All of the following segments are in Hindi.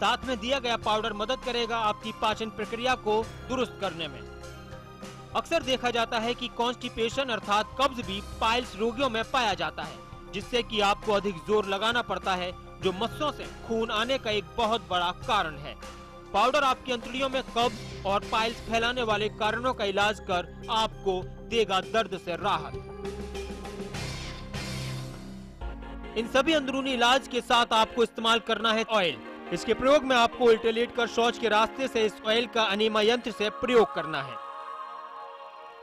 साथ में दिया गया पाउडर मदद करेगा आपकी पाचन प्रक्रिया को दुरुस्त करने में। अक्सर देखा जाता है कि कॉन्स्टिपेशन अर्थात कब्ज भी पाइल्स रोगियों में पाया जाता है, जिससे कि आपको अधिक जोर लगाना पड़ता है, जो मस्सों से खून आने का एक बहुत बड़ा कारण है। पाउडर आपकी अंतड़ियों में कब्ज और पाइल्स फैलाने वाले कारणों का इलाज कर आपको देगा दर्द से राहत। इन सभी अंदरूनी इलाज के साथ आपको इस्तेमाल करना है ऑयल। इसके प्रयोग में आपको उल्टे लेट कर शौच के रास्ते से इस ऑयल का अनीमा यंत्र से प्रयोग करना है।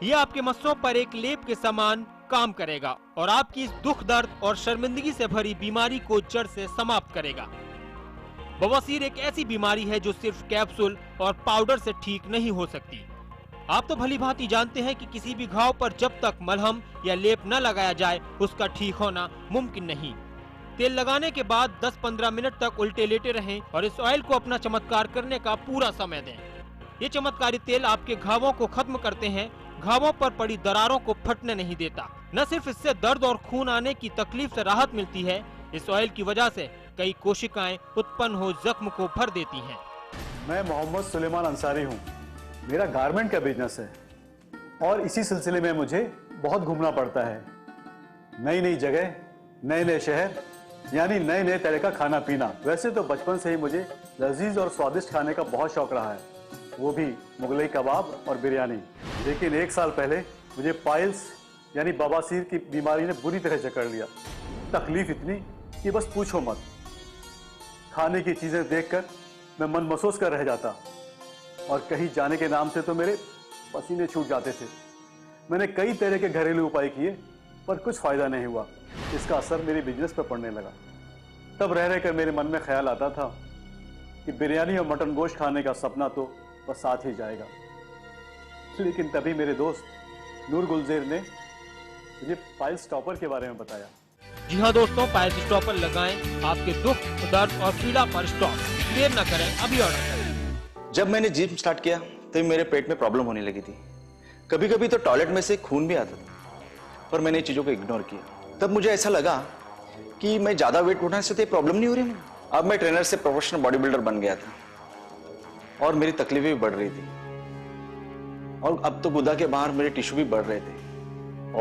यह आपके मस्सों पर एक लेप के समान काम करेगा और आपकी इस दुख, दर्द और शर्मिंदगी से भरी बीमारी को जड़ से समाप्त करेगा। बवासीर एक ऐसी बीमारी है जो सिर्फ कैप्सूल और पाउडर से ठीक नहीं हो सकती। आप तो भली भांति जानते हैं कि किसी भी घाव पर जब तक मलहम या लेप न लगाया जाए उसका ठीक होना मुमकिन नहीं। तेल लगाने के बाद 10-15 मिनट तक उल्टे लेटे रहें और इस ऑयल को अपना चमत्कार करने का पूरा समय दें। ये चमत्कारी तेल आपके घावों को खत्म करते हैं, घावों पर पड़ी दरारों को फटने नहीं देता। न सिर्फ इससे दर्द और खून आने की तकलीफ से राहत मिलती है, इस ऑयल की वजह से कई कोशिकाएं उत्पन्न हो जख्म को भर देती हैं। मैं मोहम्मद सुलेमान अंसारी हूँ। मेरा गारमेंट का बिजनेस है और इसी सिलसिले में मुझे बहुत घूमना पड़ता है। नई नई जगह, नए नए शहर, यानी नए नए तरह का खाना पीना। वैसे तो बचपन से ही मुझे लजीज और स्वादिष्ट खाने का बहुत शौक रहा है, वो भी मुगलई कबाब और बिरयानी। लेकिन 1 साल पहले मुझे पाइल्स यानी बवासीर की बीमारी ने बुरी तरह जकड़ लिया। तकलीफ इतनी कि बस पूछो मत। खाने की चीजें देखकर मैं मन महसूस कर रह जाता और कहीं जाने के नाम से तो मेरे पसीने छूट जाते थे। मैंने कई तरह के घरेलू उपाय किए पर कुछ फायदा नहीं हुआ। इसका असर मेरे बिजनेस पर पड़ने लगा। तब रह रहकर मेरे मन में ख्याल आता था कि बिरयानी और मटन गोश्त खाने का सपना तो बस साथ ही जाएगा। लेकिन तभी मेरे दोस्त नूर गुलजेर ने मुझे पाइल्स स्टॉपर के बारे में बताया। जी हाँ दोस्तों, पाइल्स स्टॉपर लगाएं, आपके दुख, दर्द और पीड़ा पर स्टॉप। देर न करें, अभी ऑर्डर करें। जब मैंने जिम स्टार्ट किया तभी मेरे पेट में प्रॉब्लम होने लगी थी। कभी कभी तो टॉयलेट में से खून भी आता था, पर मैंने चीजों को इग्नोर किया। तब मुझे ऐसा लगा कि मैं ज्यादा वेट उठाने से तो प्रॉब्लम नहीं हो रही। अब मैं ट्रेनर से प्रोफेशनल बॉडी बिल्डर बन गया था और मेरी तकलीफें भी बढ़ रही थी और अब तो गुदा के बाहर मेरे टिश्यू भी बढ़ रहे थे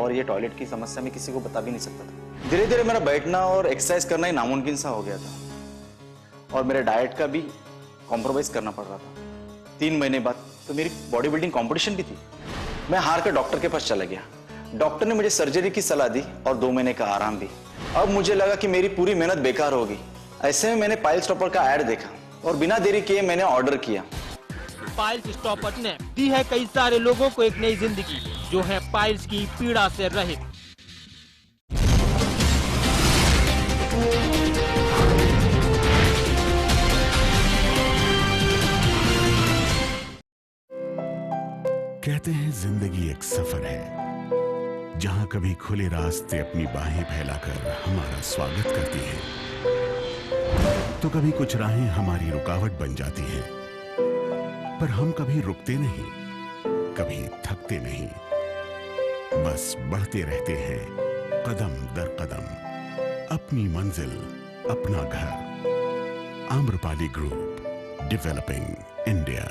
और ये टॉयलेट की समस्या मैं किसी को बता भी नहीं सकता था। धीरे धीरे मेरा बैठना और एक्सरसाइज करना ही नामुमकिन सा हो गया था और मेरे डाइट का भी कॉम्प्रोमाइज करना पड़ रहा था। 3 महीने बाद तो मेरी बॉडी बिल्डिंग कॉम्पिटिशन भी थी। मैं हार कर डॉक्टर के पास चला गया। डॉक्टर ने मुझे सर्जरी की सलाह दी और 2 महीने का आराम भी। अब मुझे लगा कि मेरी पूरी मेहनत बेकार होगी। ऐसे में मैंने पाइल्स स्टॉपर का ऐड देखा और बिना देरी किए मैंने ऑर्डर किया। पाइल्स स्टॉपर ने दी है कई सारे लोगों को एक नई जिंदगी, जो है पाइल्स की पीड़ा से रहित। कहते हैं जिंदगी एक सफर है जहां कभी खुले रास्ते अपनी बाहें फैलाकर हमारा स्वागत करती हैं, तो कभी कुछ राहें हमारी रुकावट बन जाती हैं। पर हम कभी रुकते नहीं, कभी थकते नहीं, बस बढ़ते रहते हैं कदम दर कदम, अपनी मंजिल, अपना घर। Amrapali group, developing India.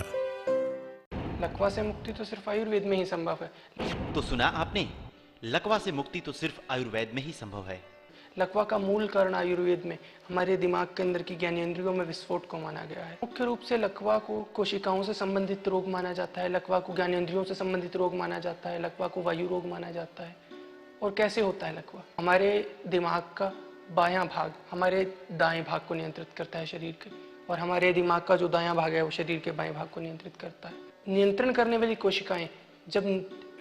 लकवा से मुक्ति तो सिर्फ आयुर्वेद में ही संभव है। तो सुना आपने, लकवा से मुक्ति तो सिर्फ आयुर्वेद में ही संभव है। लकवा का मूल कारण आयुर्वेद में हमारे दिमाग के अंदर की ज्ञानेंद्रियों में विस्फोट को माना गया है। मुख्य रूप से लकवा को कोशिकाओं से संबंधित रोग माना जाता है, लकवा को ज्ञानेंद्रियों से संबंधित रोग माना जाता है, लकवा को वायु रोग माना जाता है। और कैसे होता है लकवा? हमारे दिमाग का बायां भाग हमारे दाएं भाग को नियंत्रित करता है शरीर के, और हमारे दिमाग का जो दायां भाग है वो शरीर के बाएं भाग को नियंत्रित करता है। नियंत्रण करने वाली कोशिकाएं जब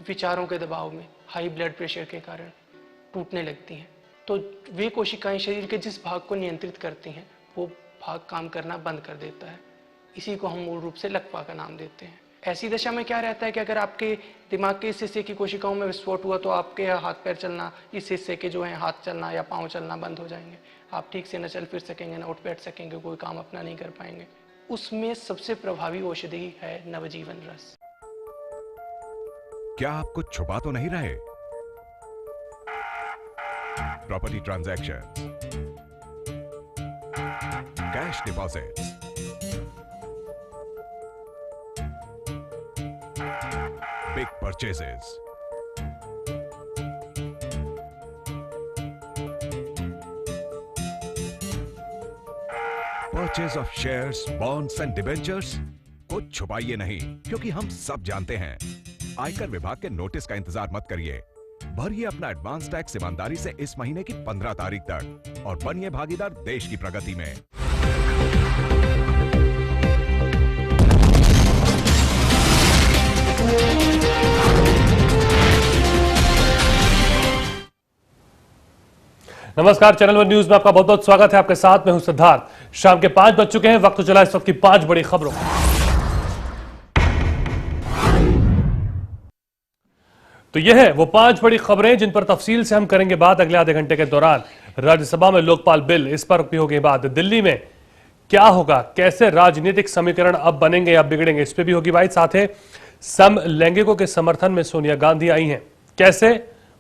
विचारों के दबाव में, हाई ब्लड प्रेशर के कारण टूटने लगती हैं, तो वे कोशिकाएं शरीर के जिस भाग को नियंत्रित करती हैं वो भाग काम करना बंद कर देता है। इसी को हम मूल रूप से लकवा का नाम देते हैं। ऐसी दशा में क्या रहता है कि अगर आपके दिमाग के इस हिस्से की कोशिकाओं में विस्फोट हुआ तो आपके हाथ पैर चलना, इस हिस्से के जो है हाथ चलना या पाँव चलना बंद हो जाएंगे। आप ठीक से न चल फिर सकेंगे, न उठ बैठ सकेंगे, कोई काम अपना नहीं कर पाएंगे। उसमें सबसे प्रभावी औषधि है नवजीवन रस। क्या आप कुछ छुपा तो नहीं रहे? Property transaction, cash deposit, purchases. Purchase of shares, bonds and debentures को छुपाइए नहीं, क्योंकि हम सब जानते हैं आयकर विभाग के नोटिस का इंतजार मत करिए। भरिए अपना एडवांस टैक्स ईमानदारी से इस महीने की 15 तारीख तक और बनिए भागीदार देश की प्रगति में। नमस्कार, चैनल वन न्यूज में आपका बहुत बहुत स्वागत है। आपके साथ में हूं सिद्धार्थ। शाम के 5 बज चुके हैं, वक्त चला इस वक्त की 5 बड़ी खबरों। तो यह है वो 5 बड़ी खबरें जिन पर तफसील से हम करेंगे बात अगले आधे घंटे के दौरान। राज्यसभा में लोकपाल बिल, इस पर भी होगी बात। दिल्ली में क्या होगा, कैसे राजनीतिक समीकरण अब बनेंगे या बिगड़ेंगे, इस पर भी होगी बात। साथ ही समलैंगिकों के समर्थन में सोनिया गांधी आई हैं, कैसे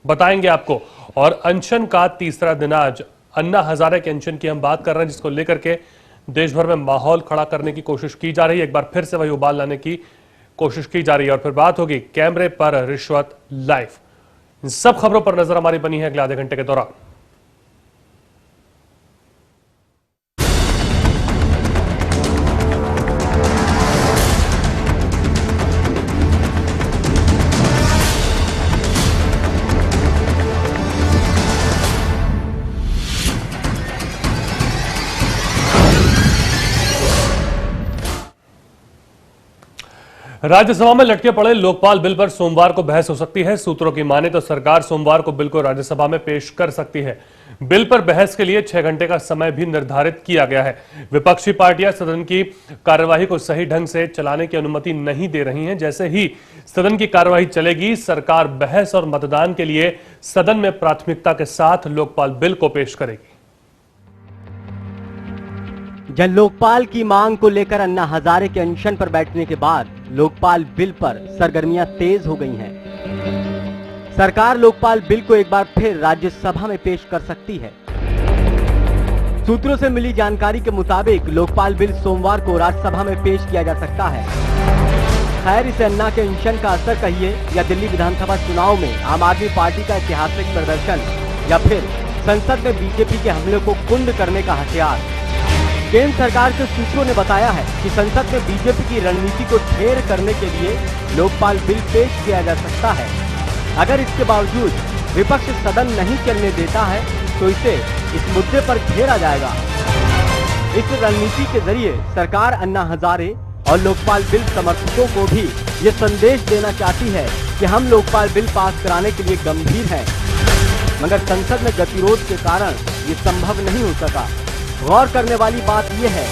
बताएंगे आपको। और अनशन का तीसरा दिन आज, अन्ना हजारे के अनशन की हम बात कर रहे हैं, जिसको लेकर के देश भर में माहौल खड़ा करने की कोशिश की जा रही है। एक बार फिर से वही उबाल लाने की कोशिश की जा रही है। और फिर बात होगी कैमरे पर रिश्वत लाइव। इन सब खबरों पर नजर हमारी बनी है अगले आधे घंटे के दौरान। राज्यसभा में लटके पड़े लोकपाल बिल पर सोमवार को बहस हो सकती है। सूत्रों की माने तो सरकार सोमवार को बिल को राज्यसभा में पेश कर सकती है। बिल पर बहस के लिए 6 घंटे का समय भी निर्धारित किया गया है। विपक्षी पार्टियां सदन की कार्यवाही को सही ढंग से चलाने की अनुमति नहीं दे रही हैं। जैसे ही सदन की कार्यवाही चलेगी, सरकार बहस और मतदान के लिए सदन में प्राथमिकता के साथ लोकपाल बिल को पेश करेगी। जन लोकपाल की मांग को लेकर अन्ना हजारे के अनशन पर बैठने के बाद लोकपाल बिल पर सरगर्मियां तेज हो गई हैं। सरकार लोकपाल बिल को एक बार फिर राज्यसभा में पेश कर सकती है। सूत्रों से मिली जानकारी के मुताबिक लोकपाल बिल सोमवार को राज्यसभा में पेश किया जा सकता है। खैर, इसे अन्ना के अनशन का असर कहिए या दिल्ली विधानसभा चुनाव में आम आदमी पार्टी का ऐतिहासिक प्रदर्शन या फिर संसद में बीजेपी के हमले को कुंद करने का हथियार, केंद्र सरकार के सूत्रों ने बताया है कि संसद में बीजेपी की रणनीति को ढेर करने के लिए लोकपाल बिल पेश किया जा सकता है। अगर इसके बावजूद विपक्ष सदन नहीं चलने देता है तो इसे इस मुद्दे पर घेरा जाएगा। इस रणनीति के जरिए सरकार अन्ना हजारे और लोकपाल बिल समर्थकों को भी ये संदेश देना चाहती है कि हम लोकपाल बिल पास कराने के लिए गंभीर हैं, मगर संसद में गतिरोध के कारण ये संभव नहीं हो सका। गौर करने वाली बात यह है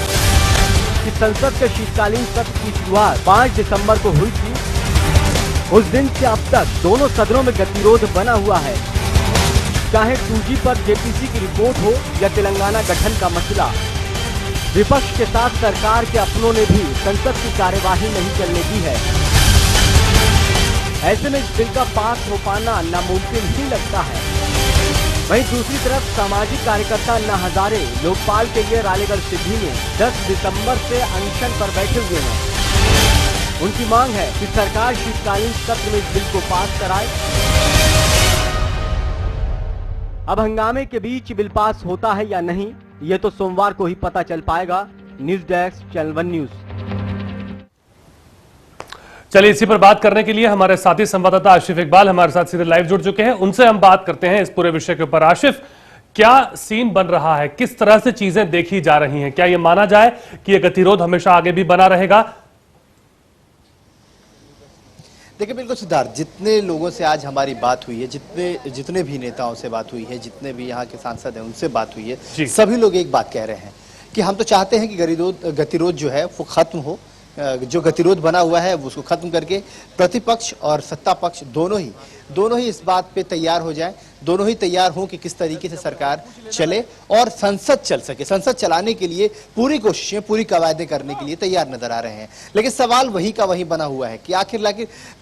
कि संसद के शीतकालीन सत्र की शुरुआत 5 दिसंबर को हुई थी। उस दिन से अब तक दोनों सदनों में गतिरोध बना हुआ है। चाहे 2G पर जेपीसी की रिपोर्ट हो या तेलंगाना गठन का मसला, विपक्ष के साथ सरकार के अपनों ने भी संसद की कार्यवाही नहीं चलने दी है। ऐसे में इस बिल का पास हो पाना नामुमकिन ही लगता है। वहीं दूसरी तरफ सामाजिक कार्यकर्ता अन्ना हजारे लोकपाल के लिए रालेगढ़ सिद्धि में 10 दिसंबर से अनशन पर बैठे हुए हैं। उनकी मांग है कि सरकार शीतकालीन सत्र में इस बिल को पास कराए। अब हंगामे के बीच बिल पास होता है या नहीं, ये तो सोमवार को ही पता चल पाएगा। News desk, channel one news. चलिए, इसी पर बात करने के लिए हमारे साथी संवाददाता आशिफ इकबाल हमारे साथ सीधे लाइव जुड़ चुके हैं। उनसे हम बात करते हैं इस पूरे विषय के ऊपर। आशिफ, क्या सीन बन रहा है, किस तरह से चीजें देखी जा रही हैं? क्या यह माना जाए कि यह गतिरोध हमेशा आगे भी बना रहेगा? देखिए, बिल्कुल सिद्धार्थ, जितने लोगों से आज हमारी बात हुई है, जितने भी नेताओं से बात हुई है, जितने भी यहाँ के सांसद हैं उनसे बात हुई है, सभी लोग एक बात कह रहे हैं कि हम तो चाहते हैं कि गतिरोध जो है वो खत्म हो। जो गतिरोध बना हुआ है उसको खत्म करके प्रतिपक्ष और सत्ता पक्ष दोनों ही इस बात पे तैयार हो जाएं। दोनों ही तैयार हों कि किस तरीके से सरकार चले और संसद चल सके। संसद चलाने के लिए पूरी कोशिशें, पूरी कवायदें करने के लिए तैयार नजर आ रहे हैं। लेकिन सवाल वही का वही बना हुआ है कि आखिर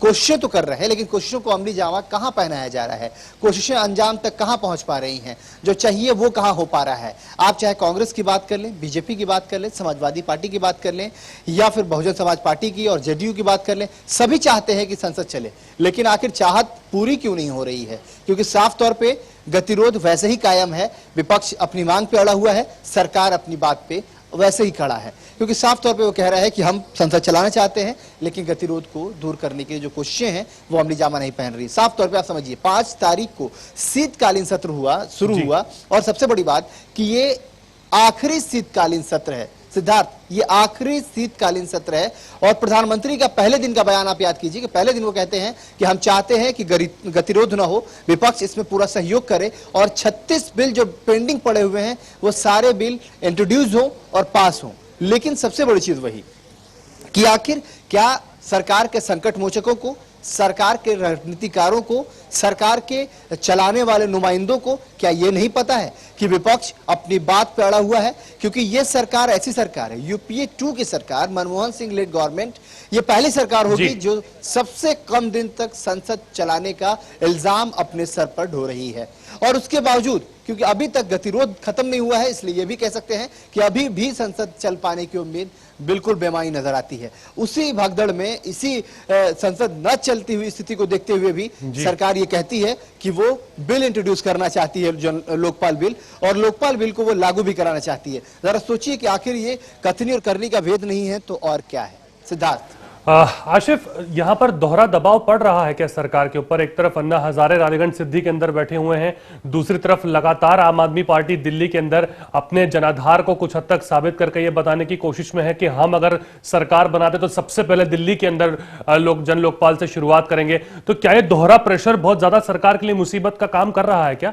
कोशिशें तो कर रहे हैं, लेकिन कोशिशों को अमली जामा कहां पहनाया जा रहा है, कोशिशें अंजाम तक कहां पहुंच पा रही हैं, जो चाहिए वो कहां हो पा रहा है। आप चाहे कांग्रेस की बात कर लें, बीजेपी की बात कर लें, समाजवादी पार्टी की बात कर लें या फिर बहुजन समाज पार्टी की और जेडीयू की बात कर लें, सभी चाहते हैं कि संसद चले, लेकिन आखिर चाहत पूरी क्यों नहीं हो रही है? क्योंकि साफ तौर पे गतिरोध वैसे ही कायम है, विपक्ष अपनी मांग पे अड़ा हुआ है, सरकार अपनी बात पे वैसे ही खड़ा है। क्योंकि साफ तौर पे वो कह रहा है कि हम संसद चलाना चाहते हैं, लेकिन गतिरोध को दूर करने के लिए जो कोशिशें हैं वो अमली जामा नहीं पहन रही। साफ तौर पे आप समझिए 5 तारीख को शीतकालीन सत्र शुरू हुआ और सबसे बड़ी बात कि ये आखिरी शीतकालीन सत्र है। सिद्धार्थ, ये आखिरी शीतकालीन सत्र है और प्रधानमंत्री का पहले दिन का बयान आप याद कीजिए कि पहले दिन वो कहते हैं कि हम चाहते हैं कि गतिरोध ना हो, विपक्ष इसमें पूरा सहयोग करे और 36 बिल जो पेंडिंग पड़े हुए हैं वो सारे बिल इंट्रोड्यूस हो और पास हो। लेकिन सबसे बड़ी चीज वही कि आखिर क्या सरकार के संकट मोचकों को, सरकार के रणनीतिकारों को, सरकार के चलाने वाले नुमाइंदों को क्या यह नहीं पता है कि विपक्ष अपनी बात पे अड़ा हुआ है? क्योंकि यह सरकार ऐसी सरकार है, यूपीए 2 की सरकार, मनमोहन सिंह लेड गवर्नमेंट, ये पहली सरकार होगी जो सबसे कम दिन तक संसद चलाने का इल्जाम अपने सर पर ढो रही है। और उसके बावजूद, क्योंकि अभी तक गतिरोध खत्म नहीं हुआ है, इसलिए यह भी कह सकते हैं कि अभी भी संसद चल पाने की उम्मीद बिल्कुल बेमानी नजर आती है। उसी भगदड़ में, इसी संसद न चलती हुई स्थिति को देखते हुए भी सरकार ये कहती है कि वो बिल इंट्रोड्यूस करना चाहती है, लोकपाल बिल, और लोकपाल बिल को वो लागू भी कराना चाहती है। जरा सोचिए कि आखिर ये कथनी और करनी का भेद नहीं है तो और क्या है? सिद्धार्थ, आशिफ, यहां पर दोहरा दबाव पड़ रहा है क्या सरकार के ऊपर? एक तरफ अन्ना हजारे रालेगंज सिद्धि के अंदर बैठे हुए हैं, दूसरी तरफ लगातार आम आदमी पार्टी दिल्ली के अंदर अपने जनाधार को कुछ हद तक साबित करके ये बताने की कोशिश में है कि हम अगर सरकार बनाते तो सबसे पहले दिल्ली के अंदर जन लोकपाल से शुरुआत करेंगे। तो क्या ये दोहरा प्रेशर बहुत ज्यादा सरकार के लिए मुसीबत का काम कर रहा है क्या?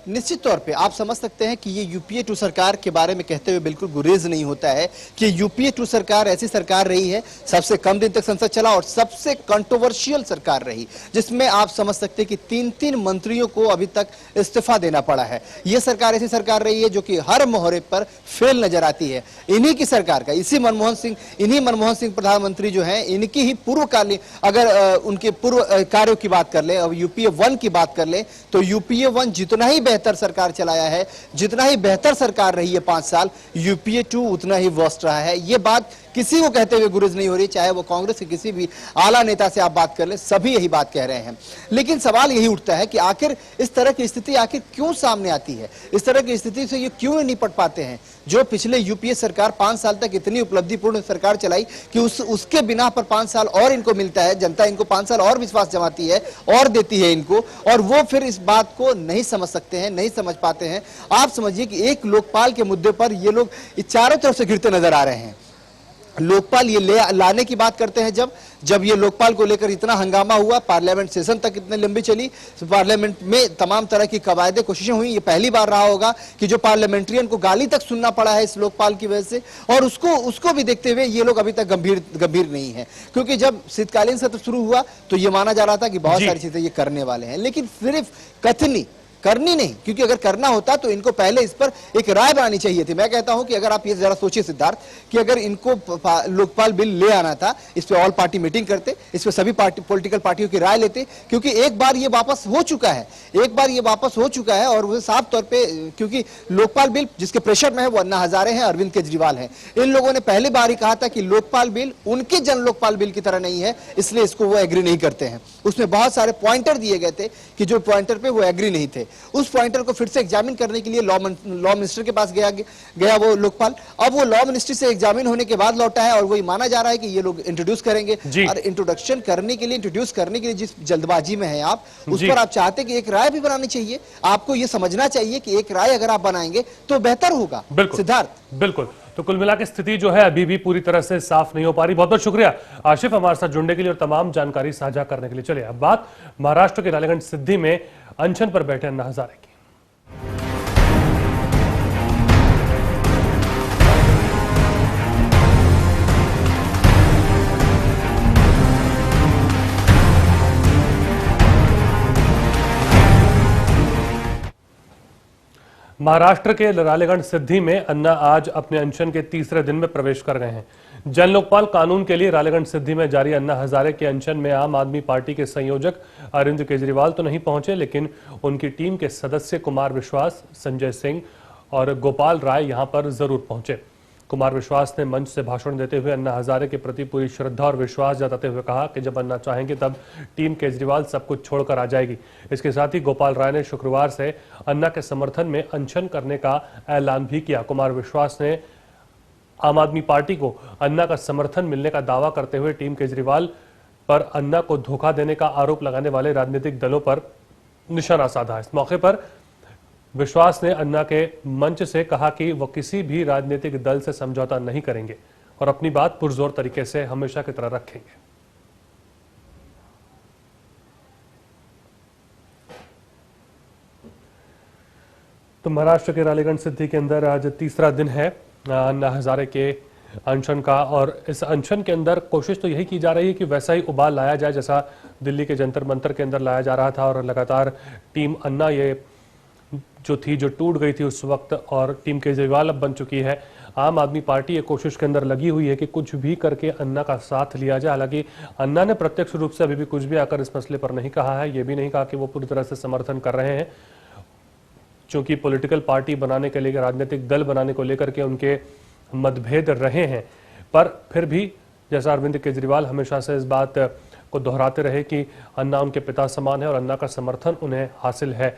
निश्चित तौर पे आप समझ सकते हैं कि ये यूपीए 2 सरकार के बारे में कहते हुए बिल्कुल गुरेज नहीं होता है कि यूपीए 2 सरकार ऐसी सरकार रही है, सबसे कम दिन तक संसद चला और सबसे कंट्रोवर्शियल सरकार रही, जिसमें आप समझ सकते हैं कि 3-3 मंत्रियों को अभी तक इस्तीफा देना पड़ा है। ये सरकार ऐसी सरकार रही है जो कि हर मोहरे पर फेल नजर आती है। इन्हीं की सरकार का, इन्हीं मनमोहन सिंह प्रधानमंत्री जो है, इनकी ही पूर्वकालीन, अगर उनके पूर्व कार्यों की बात कर ले, अब यूपीए 1 की बात कर ले, तो यूपीए 1 जितना ही बेहतर सरकार चलाया है, जितना ही बेहतर सरकार रही है 5 साल, यूपीए 2 उतना ही वर्स्ट रहा है। ये बात किसी को कहते हुए गुरेज नहीं हो रही, चाहे वो कांग्रेस के किसी भी आला नेता से आप बात कर ले, सभी यही बात कह रहे हैं। लेकिन सवाल यही उठता है कि आखिर इस तरह की स्थिति आखिर क्यों सामने आती है? इस तरह की स्थिति से ये क्यों नहीं निपट पाते हैं? जो पिछले यूपीए सरकार 5 साल तक इतनी उपलब्धिपूर्ण सरकार चलाई कि उसके बिना पर 5 साल और इनको मिलता है, जनता इनको 5 साल और विश्वास जमाती है और देती है इनको, और वो फिर इस बात को नहीं समझ सकते हैं, नहीं समझ पाते हैं। आप समझिए कि एक लोकपाल के मुद्दे पर ये लोग चारों तरफ से घिरते नजर आ रहे हैं। लोकपाल ये लाने की बात करते हैं, जब ये लोकपाल को लेकर इतना हंगामा हुआ, पार्लियामेंट सेशन तक इतने लंबी चली, तो पार्लियामेंट में तमाम तरह की कवायदे कोशिशें हुई। ये पहली बार रहा होगा कि जो पार्लियामेंट्रियन को गाली तक सुनना पड़ा है इस लोकपाल की वजह से, और उसको भी देखते हुए ये लोग अभी तक गंभीर नहीं है। क्योंकि जब शीतकालीन सत्र शुरू हुआ तो ये माना जा रहा था कि बहुत सारी चीजें ये करने वाले हैं, लेकिन सिर्फ कथनी करनी नहीं, क्योंकि अगर करना होता तो इनको पहले इस पर एक राय बनानी चाहिए थी। मैं कहता हूं कि अगर आप ये जरा सोचिए सिद्धार्थ, कि अगर इनको लोकपाल बिल ले आना था, इस पे ऑल पार्टी मीटिंग करते, इस पे सभी पॉलिटिकल पार्टियों की राय लेते, क्योंकि एक बार ये वापस हो चुका है, और वो साफ तौर पे, क्योंकि लोकपाल बिल जिसके प्रेशर में है वो अन्ना हजारे हैं, अरविंद केजरीवाल हैं। इन लोगों ने पहली बार ही कहा था कि लोकपाल बिल उनके जन लोकपाल बिल की तरह नहीं है, इसलिए इसको वो एग्री नहीं करते हैं। उसमें बहुत सारे पॉइंटर दिए गए थे कि जो पॉइंटर पे वो एग्री नहीं थे। उस पॉइंटर को फिर से एग्जामिन करने के लिए लॉ मिनिस्टर के पास गया वो लोकपाल। अब वो लॉ मिनिस्ट्री से एग्जामिन होने के बाद लौटा है और वही माना जा रहा है कि ये लोग इंट्रोड्यूस करेंगे। और इंट्रोड्यूस करने के लिए जिस जल्दबाजी में है आप, उस पर आप चाहते कि एक राय भी बनानी चाहिए। आपको ये समझना चाहिए कि एक राय अगर आप बनाएंगे तो बेहतर होगा। सिद्धार्थ, बिल्कुल। तो कुल मिला के स्थिति जो है अभी भी पूरी तरह से साफ नहीं हो पा रही। बहुत बहुत शुक्रिया आशिफ हमारे साथ जुड़ने के लिए और तमाम जानकारी साझा करने के लिए। चलिए अब बात महाराष्ट्र के रालेगंज सिद्धि में अनशन पर बैठे अन्ना हजारे की। महाराष्ट्र के रालेगण सिद्धि में अन्ना आज अपने अनशन के तीसरे दिन में प्रवेश कर गए हैं। जन लोकपाल कानून के लिए रालेगण सिद्धि में जारी अन्ना हजारे के अनशन में आम आदमी पार्टी के संयोजक अरविंद केजरीवाल तो नहीं पहुंचे, लेकिन उनकी टीम के सदस्य कुमार विश्वास, संजय सिंह और गोपाल राय यहां पर जरूर पहुंचे। कुमार विश्वास ने मंच से भाषण देते हुए अन्ना हजारे के प्रति पूरी श्रद्धा और विश्वास जताते हुए कहा कि जब अन्ना चाहेंगे तब टीम केजरीवाल सब कुछ छोड़कर आ जाएगी। इसके साथ ही गोपाल राय ने शुक्रवार से अन्ना के समर्थन में अनशन करने का ऐलान भी किया। कुमार विश्वास ने आम आदमी पार्टी को अन्ना का समर्थन मिलने का दावा करते हुए टीम केजरीवाल पर अन्ना को धोखा देने का आरोप लगाने वाले राजनीतिक दलों पर निशाना साधा। इस मौके पर विश्वास ने अन्ना के मंच से कहा कि वो किसी भी राजनीतिक दल से समझौता नहीं करेंगे और अपनी बात पुरजोर तरीके से हमेशा की तरह रखेंगे। तो महाराष्ट्र के रालेगण सिद्धि के अंदर आज तीसरा दिन है अन्ना हजारे के अनशन का, और इस अनशन के अंदर कोशिश तो यही की जा रही है कि वैसा ही उबाल लाया जाए जैसा दिल्ली के जंतर मंतर के अंदर लाया जा रहा था। और लगातार टीम अन्ना ये जो टूट गई थी उस वक्त, और टीम केजरीवाल अब बन चुकी है। आम आदमी पार्टी ये कोशिश के अंदर लगी हुई है कि कुछ भी करके अन्ना का साथ लिया जाए। हालांकि अन्ना ने प्रत्यक्ष रूप से अभी भी कुछ भी आकर इस मसले पर नहीं कहा है। ये भी नहीं कहा कि वो पूरी तरह से समर्थन कर रहे हैं, क्योंकि पॉलिटिकल पार्टी बनाने के लिए, राजनीतिक दल बनाने को लेकर के उनके मतभेद रहे हैं। पर फिर भी जैसा अरविंद केजरीवाल हमेशा से इस बात को दोहराते रहे कि अन्ना उनके पिता समान है और अन्ना का समर्थन उन्हें हासिल है।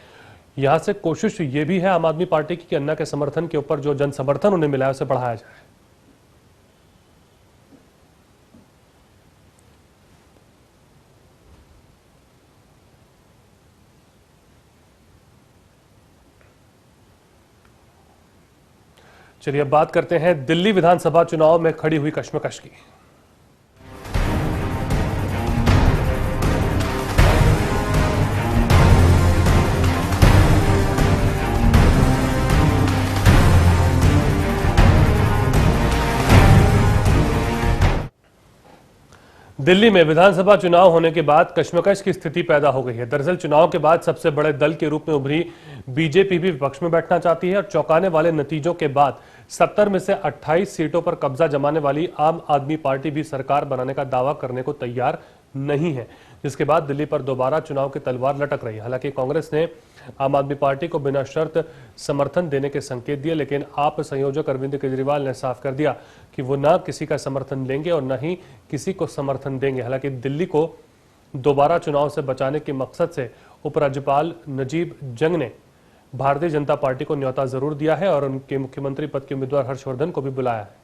यहां से कोशिश ये भी है आम आदमी पार्टी की कि अन्ना के समर्थन के ऊपर जो जन समर्थन उन्हें मिला है उसे बढ़ाया जाए। चलिए अब बात करते हैं दिल्ली विधानसभा चुनाव में खड़ी हुई कश्मकश की। दिल्ली में विधानसभा चुनाव होने के बाद कश्मकश की स्थिति पैदा हो गई है। दरअसल चुनाव के बाद सबसे बड़े दल के रूप में उभरी बीजेपी भी विपक्ष में बैठना चाहती है और चौंकाने वाले नतीजों के बाद 70 में से 28 सीटों पर कब्जा जमाने वाली आम आदमी पार्टी भी सरकार बनाने का दावा करने को तैयार नहीं है, जिसके बाद दिल्ली पर दोबारा चुनाव की तलवार लटक रही है। हालांकि कांग्रेस ने आम आदमी पार्टी को बिना शर्त समर्थन देने के संकेत दिए, लेकिन आप संयोजक अरविंद केजरीवाल ने साफ कर दिया कि वो न किसी का समर्थन लेंगे और न ही किसी को समर्थन देंगे। हालांकि दिल्ली को दोबारा चुनाव से बचाने के मकसद से उपराज्यपाल नजीब जंग ने भारतीय जनता पार्टी को न्योता जरूर दिया है और उनके मुख्यमंत्री पद के उम्मीदवार हर्षवर्धन को भी बुलाया है।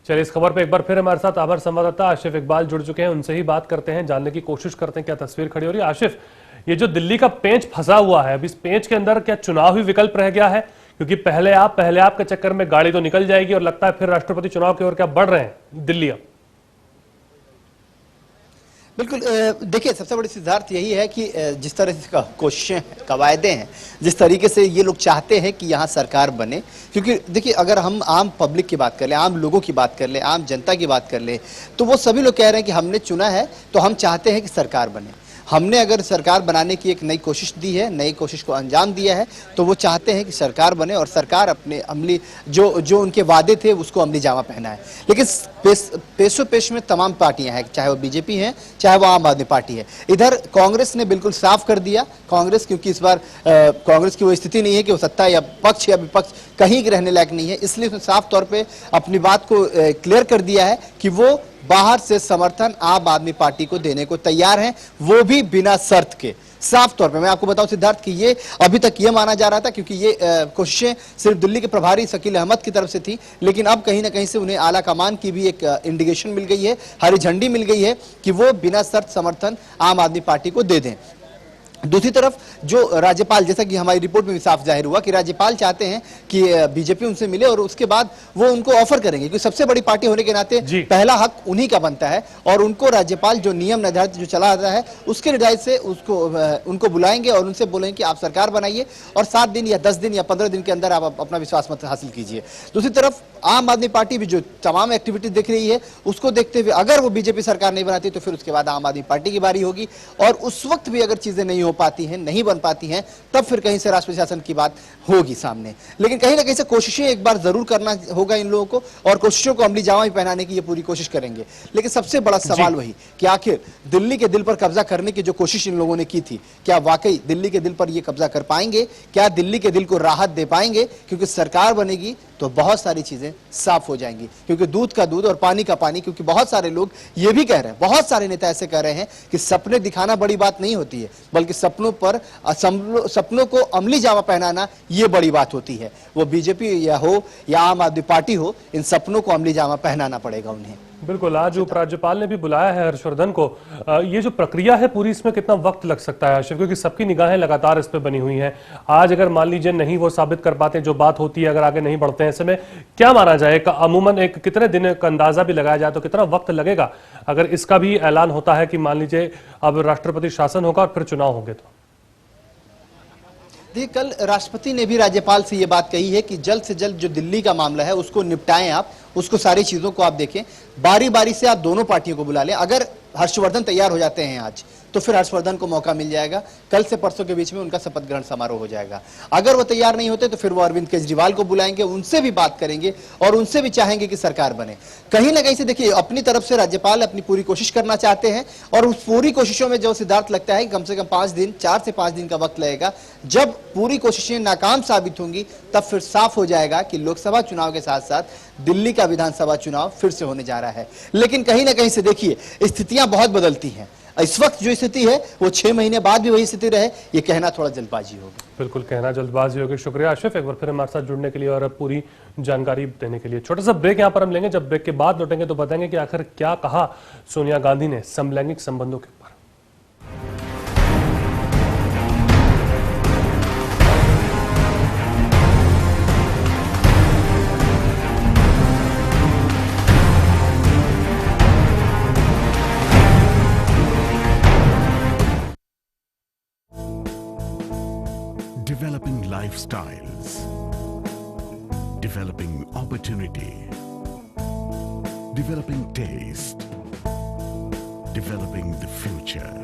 चलिए इस खबर पे एक बार फिर हमारे साथ हमारे संवाददाता आशिफ इकबाल जुड़ चुके हैं, उनसे ही बात करते हैं, जानने की कोशिश करते हैं क्या तस्वीर खड़ी हो रही है। आशिफ, ये जो दिल्ली का पेंच फंसा हुआ है, अब इस पेंच के अंदर क्या चुनाव ही विकल्प रह गया है? क्योंकि पहले आप के चक्कर में गाड़ी तो निकल जाएगी और लगता है फिर राष्ट्रपति चुनाव की ओर क्या बढ़ रहे हैं दिल्ली अब। बिल्कुल, देखिए सबसे बड़ी सिद्धार्थ यही है कि जिस तरह से कोशिशें कवायदे हैं, जिस तरीके से ये लोग चाहते हैं कि यहाँ सरकार बने, क्योंकि देखिए अगर हम आम पब्लिक की बात कर ले, आम लोगों की बात कर ले, आम जनता की बात कर ले, तो वो सभी लोग कह रहे हैं कि हमने चुना है तो हम चाहते हैं कि सरकार बने। हमने अगर सरकार बनाने की एक नई कोशिश दी है, नई कोशिश को अंजाम दिया है, तो वो चाहते हैं कि सरकार बने और सरकार अपने अमली जो उनके वादे थे उसको अमली जामा पहनाए। लेकिन पेशो पेश में तमाम पार्टियां हैं, चाहे वो बीजेपी है चाहे वो आम आदमी पार्टी है। इधर कांग्रेस ने बिल्कुल साफ कर दिया, कांग्रेस, क्योंकि इस बार कांग्रेस की वो स्थिति नहीं है कि वो सत्ता या पक्ष या विपक्ष कहीं रहने लायक नहीं है, इसलिए उसने साफ तौर पर अपनी बात को क्लियर कर दिया है कि वो बाहर से समर्थन आम आदमी पार्टी को देने को तैयार हैं, वो भी बिना शर्त के। साफ तौर पे मैं आपको बताऊं सिद्धार्थ कि ये अभी तक ये माना जा रहा था, क्योंकि ये कोशिशें सिर्फ दिल्ली के प्रभारी शकील अहमद की तरफ से थी, लेकिन अब कहीं ना कहीं से उन्हें आला कमान की भी एक इंडिकेशन मिल गई है, हरी झंडी मिल गई है कि वो बिना शर्त समर्थन आम आदमी पार्टी को दे दें। दूसरी तरफ जो राज्यपाल, जैसा कि हमारी रिपोर्ट में भी साफ जाहिर हुआ कि राज्यपाल चाहते हैं कि बीजेपी उनसे मिले और उसके बाद वो उनको ऑफर करेंगे, क्योंकि सबसे बड़ी पार्टी होने के नाते पहला हक उन्हीं का बनता है और उनको राज्यपाल जो नियम निर्धारित जो चला आता है उसके निर्धारित से उनको बुलाएंगे और उनसे बोलेंगे कि आप सरकार बनाइए और 7 दिन या 10 दिन या 15 दिन के अंदर आप अपना विश्वास मत हासिल कीजिए। दूसरी तरफ आम आदमी पार्टी भी जो तमाम एक्टिविटी दिख रही है उसको देखते हुए अगर वो बीजेपी सरकार नहीं बनाती तो फिर उसके बाद आम आदमी पार्टी की बारी होगी और उस वक्त भी अगर चीजें नहीं हो पाती हैं, नहीं बन पाती हैं, तब फिर कहीं से राष्ट्रीय शासन की बात होगी सामने। लेकिन कहीं ना कहीं से कोशिशें एक बार जरूर करना होगा इन लोगों को और कोशिशों को अमली जामा भी पहनाने की ये पूरी कोशिश करेंगे। लेकिन सबसे बड़ा सवाल वही कि आखिर दिल्ली के दिल पर कब्जा करने की जो कोशिश इन लोगों ने की थी, क्या वाकई दिल्ली के दिल पर ये कब्जा कर पाएंगे? क्या दिल्ली के दिल को राहत दे पाएंगे? क्योंकि सरकार बनेगी तो बहुत सारी चीजें साफ हो जाएंगी, क्योंकि दूध का दूध और पानी का पानी। क्योंकि बहुत सारे लोग ये भी कह रहे हैं, बहुत सारे नेता ऐसे कह रहे हैं कि सपने दिखाना बड़ी बात नहीं होती है, बल्कि सपनों को अमली जामा पहनाना ये बड़ी बात होती है। वो बीजेपी या हो या आम आदमी पार्टी हो, इन सपनों को अमली जामा पहनाना पड़ेगा उन्हें। बिल्कुल, आज उपराज्यपाल ने भी बुलाया है हर्षवर्धन को। ये जो प्रक्रिया है पूरी, इसमें कितना वक्त लग सकता है आशिफ, क्योंकि सबकी निगाहें लगातार इस पे बनी हुई हैं। आज अगर मान लीजिए नहीं वो साबित कर पाते जो बात होती है, अगर आगे नहीं बढ़ते हैं, ऐसे में क्या माना जाए? अमूमन एक कितने दिन का अंदाजा भी लगाया जाए तो कितना वक्त लगेगा अगर इसका भी ऐलान होता है कि मान लीजिए अब राष्ट्रपति शासन होगा और फिर चुनाव होंगे? तो देखिए, कल राष्ट्रपति ने भी राज्यपाल से ये बात कही है कि जल्द से जल्द जो दिल्ली का मामला है उसको निपटाएं आप, उसको सारी चीजों को आप देखें, बारी बारी से आप दोनों पार्टियों को बुला लें। अगर हर्षवर्धन तैयार हो जाते हैं आज तो फिर हर्षवर्धन को मौका मिल जाएगा, कल से परसों के बीच में उनका शपथ ग्रहण समारोह हो जाएगा। अगर वो तैयार नहीं होते तो फिर वो अरविंद केजरीवाल को बुलाएंगे, उनसे भी बात करेंगे और उनसे भी चाहेंगे कि सरकार बने। कहीं ना कहीं से देखिए, अपनी तरफ से राज्यपाल अपनी पूरी कोशिश करना चाहते हैं और उस पूरी कोशिशों में जो सिद्धार्थ लगता है कि कम से कम 5 दिन, 4 से 5 दिन का वक्त लगेगा। जब पूरी कोशिशें नाकाम साबित होंगी तब फिर साफ हो जाएगा कि लोकसभा चुनाव के साथ साथ दिल्ली का विधानसभा चुनाव फिर से होने जा रहा है। लेकिन कहीं ना कहीं से देखिए, स्थितियां बहुत बदलती हैं। इस वक्त जो स्थिति है वो 6 महीने बाद भी वही स्थिति रहे, ये कहना थोड़ा जल्दबाजी होगी। बिल्कुल, कहना जल्दबाजी होगी। शुक्रिया आशिफ, एक बार फिर हमारे साथ जुड़ने के लिए और पूरी जानकारी देने के लिए। छोटा सा ब्रेक यहाँ पर हम लेंगे, जब ब्रेक के बाद लौटेंगे तो बताएंगे कि आखिर क्या कहा सोनिया गांधी ने समलैंगिक संबंधों के ऊपर। Developing lifestyles, developing opportunity, developing taste, developing the future,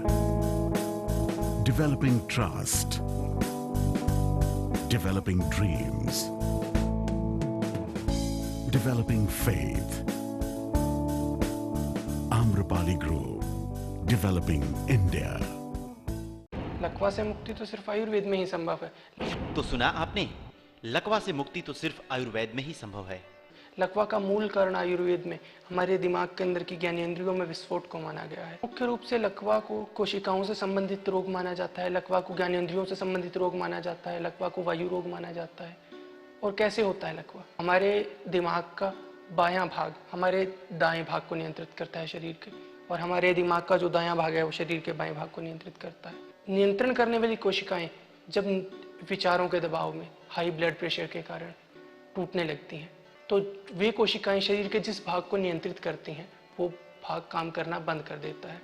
developing trust, developing dreams, developing faith. Amrapali Group, developing India. लकवा से मुक्ति तो सिर्फ आयुर्वेद में ही संभव है। तो सुना आपने, लकवा से मुक्ति तो सिर्फ आयुर्वेद में ही संभव है। लकवा का मूल कारण आयुर्वेद में हमारे दिमाग के अंदर की ज्ञानेंद्रियों में विस्फोट को माना गया है। मुख्य रूप से लकवा को कोशिकाओं से संबंधित रोग माना जाता है, लकवा को ज्ञानेंद्रियों से संबंधित रोग माना जाता है, लकवा को वायु रोग माना जाता है। और कैसे होता है लकवा? हमारे दिमाग का बायां भाग हमारे दाएं भाग को नियंत्रित करता है शरीर के, और हमारे दिमाग का जो दायां भाग है वो शरीर के बाएं भाग को नियंत्रित करता है। नियंत्रण करने वाली कोशिकाएं जब विचारों के दबाव में, हाई ब्लड प्रेशर के कारण टूटने लगती हैं, तो वे कोशिकाएं शरीर के जिस भाग को नियंत्रित करती हैं वो भाग काम करना बंद कर देता है।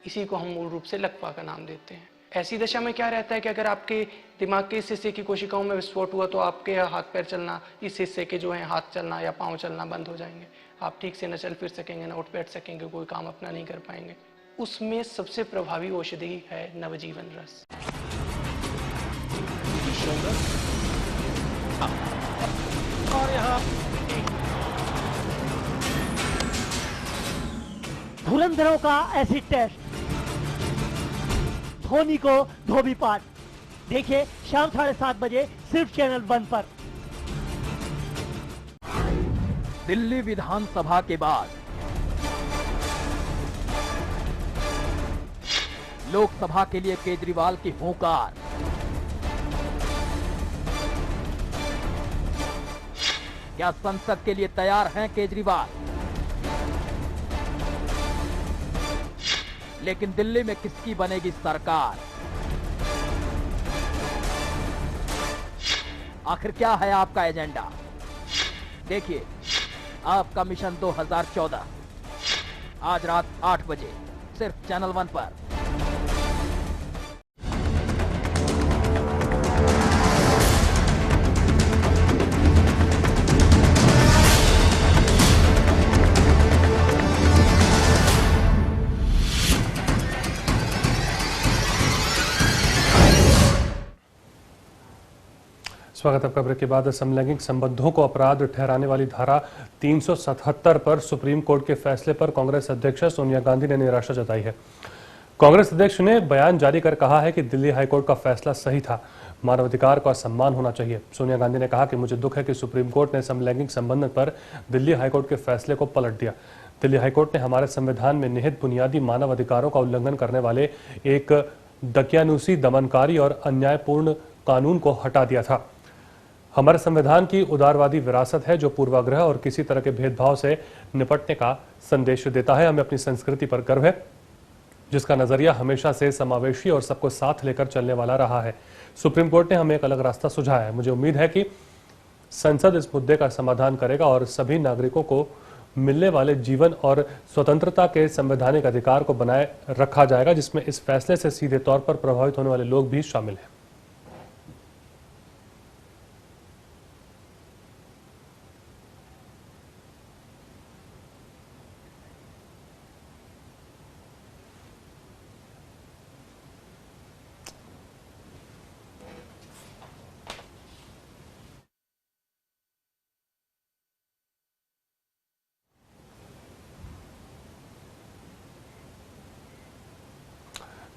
इसी को हम मूल रूप से लकवा का नाम देते हैं। ऐसी दशा में क्या रहता है कि अगर आपके दिमाग के इस हिस्से की कोशिकाओं में विस्फोट हुआ तो आपके हाथ पैर चलना, इस हिस्से के जो है हाथ चलना या पाँव चलना बंद हो जाएंगे। आप ठीक से न चल फिर सकेंगे, न उठ बैठ सकेंगे, कोई काम अपना नहीं कर पाएंगे। उसमें सबसे प्रभावी औषधि है नवजीवन रस। और यहाँ धुरंधरों का एसिड टेस्ट, धोनी को धोबी पाठ। देखिए शाम 7:30 बजे सिर्फ चैनल 1 पर। दिल्ली विधानसभा के बाद लोकसभा के लिए केजरीवाल की हुंकार। क्या संसद के लिए तैयार हैं केजरीवाल? लेकिन दिल्ली में किसकी बनेगी सरकार? आखिर क्या है आपका एजेंडा? देखिए आपका मिशन 2014 आज रात 8 बजे सिर्फ चैनल 1 पर। स्वागत है आपका। ब्रेक के बाद समलैंगिक संबंधों को अपराध ठहराने वाली धारा 377 पर सुप्रीम कोर्ट के फैसले पर कांग्रेस अध्यक्ष सोनिया गांधी ने निराशा जताई है। कांग्रेस अध्यक्ष ने बयान जारी कर कहा है कि दिल्ली हाईकोर्ट का फैसला सही था, मानवाधिकार का सम्मान होना चाहिए। सोनिया गांधी ने कहा कि मुझे दुख है कि सुप्रीम कोर्ट ने समलैंगिक संबंध पर दिल्ली हाईकोर्ट के फैसले को पलट दिया। दिल्ली हाईकोर्ट ने हमारे संविधान में निहित बुनियादी मानव अधिकारों का उल्लंघन करने वाले एक दकियानुसी, दमनकारी और अन्यायपूर्ण कानून को हटा दिया था। हमारे संविधान की उदारवादी विरासत है जो पूर्वाग्रह और किसी तरह के भेदभाव से निपटने का संदेश देता है। हमें अपनी संस्कृति पर गर्व है जिसका नजरिया हमेशा से समावेशी और सबको साथ लेकर चलने वाला रहा है। सुप्रीम कोर्ट ने हमें एक अलग रास्ता सुझाया है। मुझे उम्मीद है कि संसद इस मुद्दे का समाधान करेगा और सभी नागरिकों को मिलने वाले जीवन और स्वतंत्रता के संवैधानिक अधिकार को बनाए रखा जाएगा, जिसमें इस फैसले से सीधे तौर पर प्रभावित होने वाले लोग भी शामिल हैं।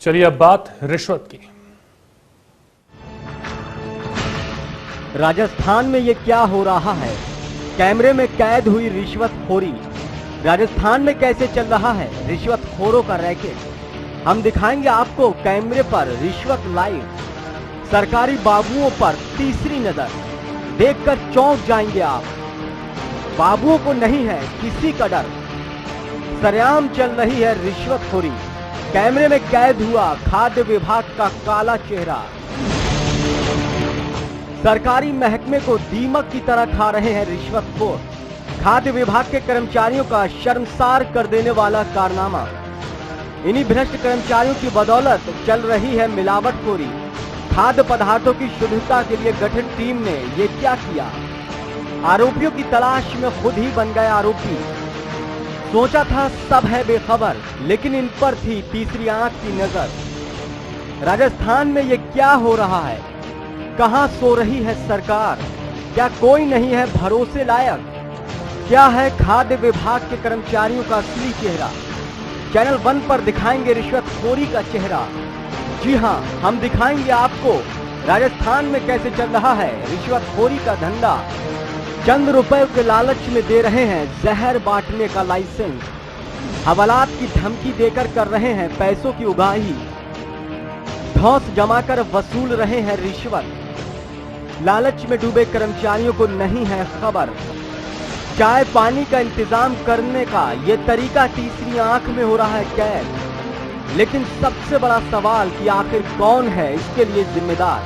चलिए अब बात रिश्वत की। राजस्थान में ये क्या हो रहा है? कैमरे में कैद हुई रिश्वतखोरी। राजस्थान में कैसे चल रहा है रिश्वतखोरों का रैकेट? हम दिखाएंगे आपको कैमरे पर रिश्वत लाइव। सरकारी बाबुओं पर तीसरी नजर, देखकर चौंक जाएंगे आप। बाबुओं को नहीं है किसी का डर, सरेआम चल रही है रिश्वतखोरी। कैमरे में कैद हुआ खाद्य विभाग का काला चेहरा। सरकारी महकमे को दीमक की तरह खा रहे हैं रिश्वतखोर। खाद्य विभाग के कर्मचारियों का शर्मसार कर देने वाला कारनामा। इन्हीं भ्रष्ट कर्मचारियों की बदौलत चल रही है मिलावटखोरी। खाद्य पदार्थों की शुद्धता के लिए गठित टीम ने ये क्या किया? आरोपियों की तलाश में खुद ही बन गए आरोपी। सोचा था सब है बेखबर, लेकिन इन पर थी तीसरी आंख की नजर। राजस्थान में ये क्या हो रहा है? कहां सो रही है सरकार? क्या कोई नहीं है भरोसे लायक? क्या है खाद्य विभाग के कर्मचारियों का असली चेहरा? चैनल 1 पर दिखाएंगे रिश्वतखोरी का चेहरा। जी हां, हम दिखाएंगे आपको राजस्थान में कैसे चल रहा है रिश्वतखोरी का धंधा। चंद रुपए के लालच में दे रहे हैं जहर बांटने का लाइसेंस। हवालात की धमकी देकर कर रहे हैं पैसों की उगाही। धौंस जमाकर वसूल रहे हैं रिश्वत। लालच में डूबे कर्मचारियों को नहीं है खबर। चाय पानी का इंतजाम करने का ये तरीका तीसरी आंख में हो रहा है कैद। लेकिन सबसे बड़ा सवाल कि आखिर कौन है इसके लिए जिम्मेदार?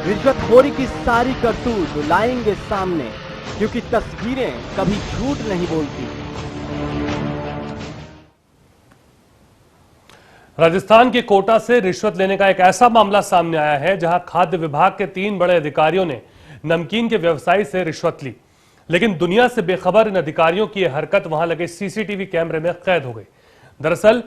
रिश्वतखोरी की सारी करतूत लाएंगे सामने, क्योंकि तस्वीरें कभी झूठ नहीं बोलती। राजस्थान के कोटा से रिश्वत लेने का एक ऐसा मामला सामने आया है जहां खाद्य विभाग के 3 बड़े अधिकारियों ने नमकीन के व्यवसायी से रिश्वत ली, लेकिन दुनिया से बेखबर इन अधिकारियों की यह हरकत वहां लगे सीसीटीवी कैमरे में कैद हो गई। दरअसल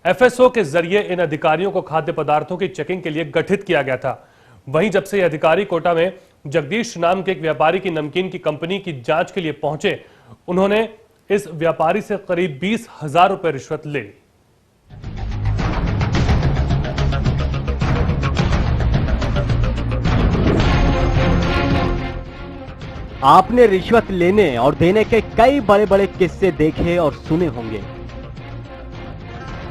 एफएसओ के जरिए इन अधिकारियों को खाद्य पदार्थों की चेकिंग के लिए गठित किया गया था। वहीं जब से ये अधिकारी कोटा में जगदीश नाम के एक व्यापारी की नमकीन की कंपनी की जांच के लिए पहुंचे, उन्होंने इस व्यापारी से करीब 20,000 रुपए रिश्वत ले ली। आपने रिश्वत लेने और देने के कई बड़े बड़े किस्से देखे और सुने होंगे,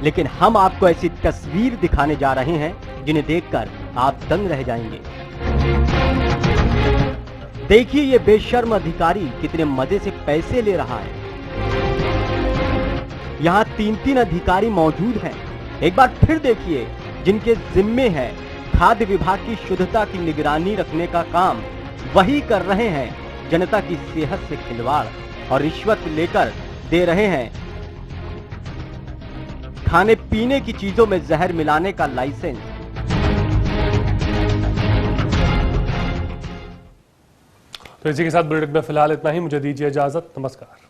लेकिन हम आपको ऐसी तस्वीर दिखाने जा रहे हैं जिन्हें देखकर आप दंग रह जाएंगे। देखिए ये बेशर्म अधिकारी कितने मजे से पैसे ले रहा है। यहां 3 अधिकारी मौजूद हैं। एक बार फिर देखिए, जिनके जिम्मे है खाद्य विभाग की शुद्धता की निगरानी रखने का काम, वही कर रहे हैं जनता की सेहत से खिलवाड़ और रिश्वत लेकर दे रहे हैं खाने पीने की चीजों में जहर मिलाने का लाइसेंस। तो इसी के साथ बुलेटिन में फिलहाल इतना ही। मुझे दीजिए इजाजत। नमस्कार।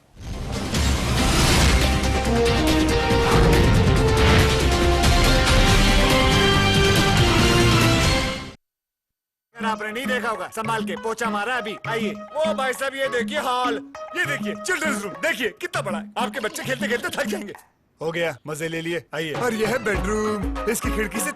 आपने नहीं देखा होगा, संभाल के पोछा मारा अभी। आइए वो भाई साहब, ये देखिए हॉल, ये देखिए चिल्ड्रंस रूम, देखिए कितना बड़ा है। आपके बच्चे खेलते खेलते थक जाएंगे। हो गया, मजे ले लिए। आइए, और यह है बेडरूम, इसकी खिड़की से